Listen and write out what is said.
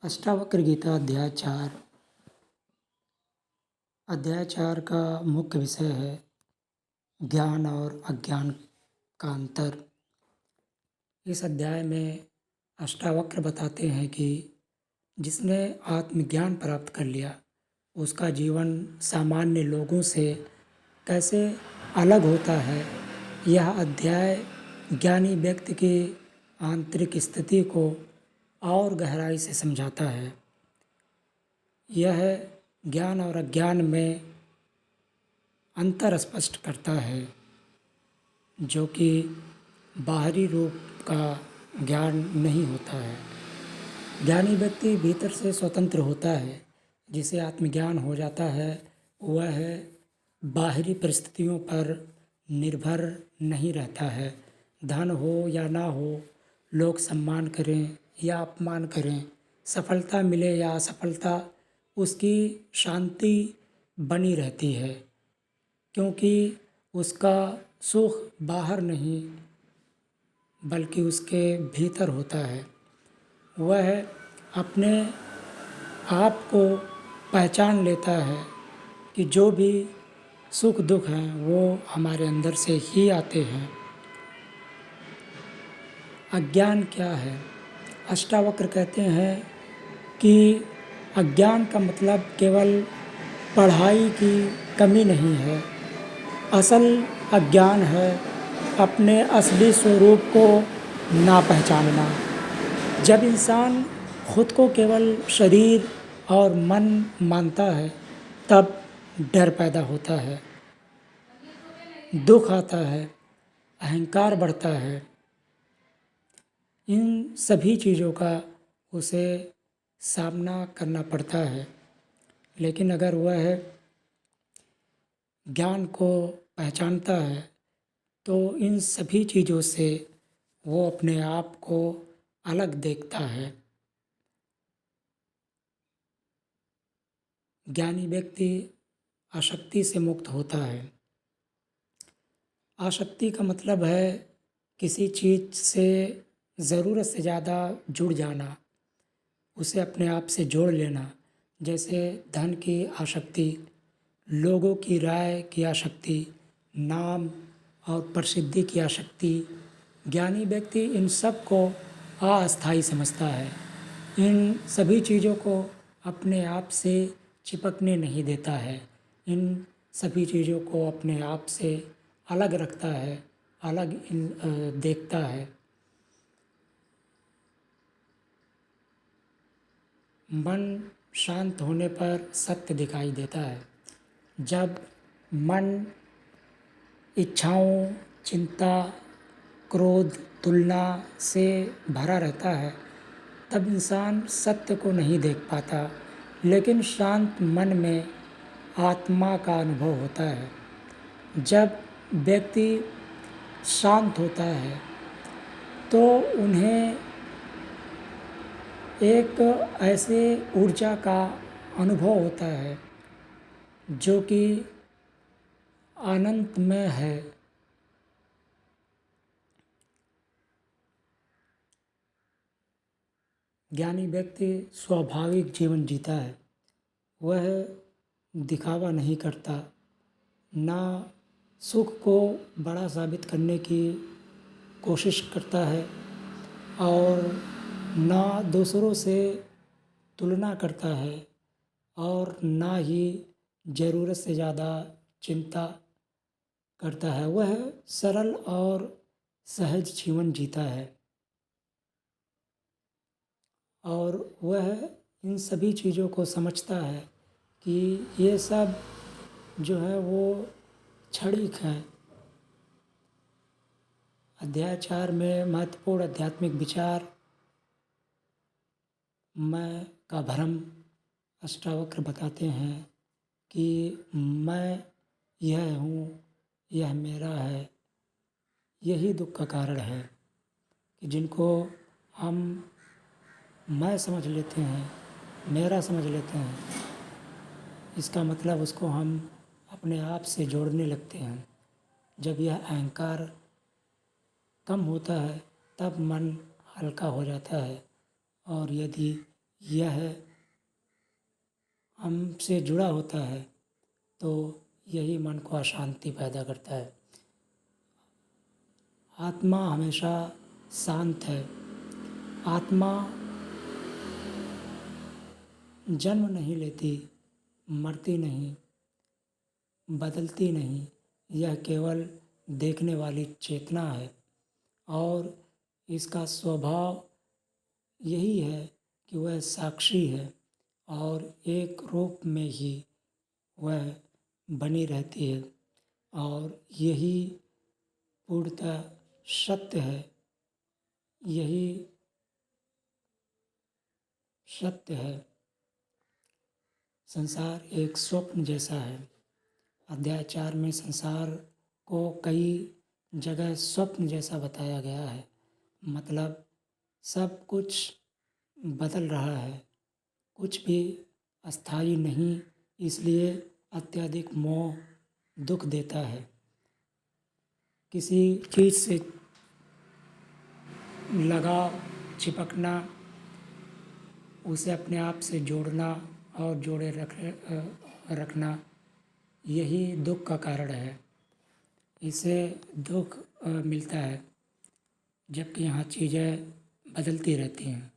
अष्टावक्र गीता अध्याय 4 का मुख्य विषय है ज्ञान और अज्ञान का अंतर। इस अध्याय में अष्टावक्र बताते हैं कि जिसने आत्मज्ञान प्राप्त कर लिया उसका जीवन सामान्य लोगों से कैसे अलग होता है। यह अध्याय ज्ञानी व्यक्ति की आंतरिक स्थिति को और गहराई से समझाता है। यह ज्ञान और अज्ञान में अंतर स्पष्ट करता है, जो कि बाहरी रूप का ज्ञान नहीं होता है। ज्ञानी व्यक्ति भीतर से स्वतंत्र होता है। जिसे आत्मज्ञान हो जाता है वह बाहरी परिस्थितियों पर निर्भर नहीं रहता है। धन हो या ना हो, लोग सम्मान करें या अपमान करें, सफलता मिले या असफलता, उसकी शांति बनी रहती है, क्योंकि उसका सुख बाहर नहीं बल्कि उसके भीतर होता है। वह अपने आप को पहचान लेता है कि जो भी सुख दुख हैं वो हमारे अंदर से ही आते हैं। अज्ञान क्या है? अष्टावक्र कहते हैं कि अज्ञान का मतलब केवल पढ़ाई की कमी नहीं है। असल अज्ञान है अपने असली स्वरूप को ना पहचानना। जब इंसान खुद को केवल शरीर और मन मानता है तब डर पैदा होता है, दुख आता है, अहंकार बढ़ता है। इन सभी चीज़ों का उसे सामना करना पड़ता है। लेकिन अगर वह ज्ञान को पहचानता है तो इन सभी चीज़ों से वो अपने आप को अलग देखता है। ज्ञानी व्यक्ति आसक्ति से मुक्त होता है। आसक्ति का मतलब है किसी चीज़ से ज़रूरत से ज़्यादा जुड़ जाना, उसे अपने आप से जोड़ लेना। जैसे धन की आसक्ति, लोगों की राय की आसक्ति, नाम और प्रसिद्धि की आसक्ति। ज्ञानी व्यक्ति इन सब को अस्थायी समझता है। इन सभी चीज़ों को अपने आप से चिपकने नहीं देता है। इन सभी चीज़ों को अपने आप से अलग रखता है, अलग देखता है। मन शांत होने पर सत्य दिखाई देता है। जब मन इच्छाओं, चिंता, क्रोध, तुलना से भरा रहता है तब इंसान सत्य को नहीं देख पाता। लेकिन शांत मन में आत्मा का अनुभव होता है। जब व्यक्ति शांत होता है तो उन्हें एक ऐसे ऊर्जा का अनुभव होता है जो कि आनंदमय है। ज्ञानी व्यक्ति स्वाभाविक जीवन जीता है। वह दिखावा नहीं करता, ना सुख को बड़ा साबित करने की कोशिश करता है और ना दूसरों से तुलना करता है और ना ही ज़रूरत से ज़्यादा चिंता करता है। वह सरल और सहज जीवन जीता है और वह इन सभी चीज़ों को समझता है कि ये सब जो है वो क्षणिक है। अध्याय 4 में महत्वपूर्ण आध्यात्मिक विचार मैं का भ्रम अष्टावक्र बताते हैं कि मैं यह हूँ, यह मेरा है। यही दुख का कारण है कि जिनको हम मैं समझ लेते हैं, मेरा समझ लेते हैं, इसका मतलब उसको हम अपने आप से जोड़ने लगते हैं। जब यह अहंकार कम होता है तब मन हल्का हो जाता है और यदि यह हमसे जुड़ा होता है तो यही मन को अशांति पैदा करता है। आत्मा हमेशा शांत है। आत्मा जन्म नहीं लेती, मरती नहीं, बदलती नहीं। यह केवल देखने वाली चेतना है और इसका स्वभाव यही है कि वह साक्षी है और एक रूप में ही वह बनी रहती है और यही पूर्णतः सत्य है। यही सत्य है। संसार एक स्वप्न जैसा है। अध्याय 4 में संसार को कई जगह स्वप्न जैसा बताया गया है। मतलब सब कुछ बदल रहा है, कुछ भी अस्थायी नहीं, इसलिए अत्यधिक मोह दुख देता है। किसी चीज़ से लगाव, चिपकना, उसे अपने आप से जोड़ना और जोड़े रखना, यही दुख का कारण है। इससे दुख मिलता है, जबकि यहाँ चीज़ें बदलती रहती हैं।